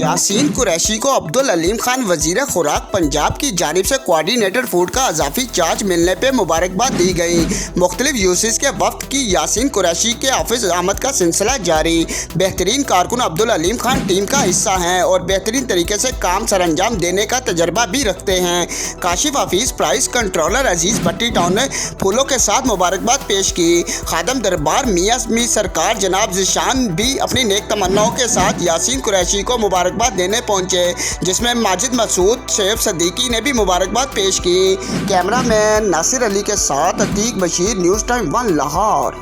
यासीन कुरैशी को अब्दुल अलीम खान वजीर खुराक पंजाब की जानिब से कोऑर्डिनेटर फूड का अजाफी चार्ज मिलने पर मुबारकबाद दी गई। मुख्तलिफ यूसीज के वफ्द की यासीन कुरैशी के ऑफिस आमद का सिलसिला जारी। बेहतरीन कारकुन अब्दुल अलीम खान टीम का हिस्सा हैं और बेहतरीन तरीके से काम सर अंजाम देने का तजर्बा भी रखते हैं। काशिफ हफीज प्राइस कंट्रोलर अजीज भट्टी टाउन ने फूलों के साथ मुबारकबाद पेश की। खादम दरबार मियां मी सरकार जनाब जिशान भी अपनी नेक तमन्नाओं के साथ यासीन कुरैशी को मुबारकबाद देने पहुंचे, जिसमें माजिद मसूद शेफ सदीकी ने भी मुबारकबाद पेश की। कैमरामैन नासिर अली के साथ अतीक बशीर, न्यूज़ टाइम 1 लाहौर।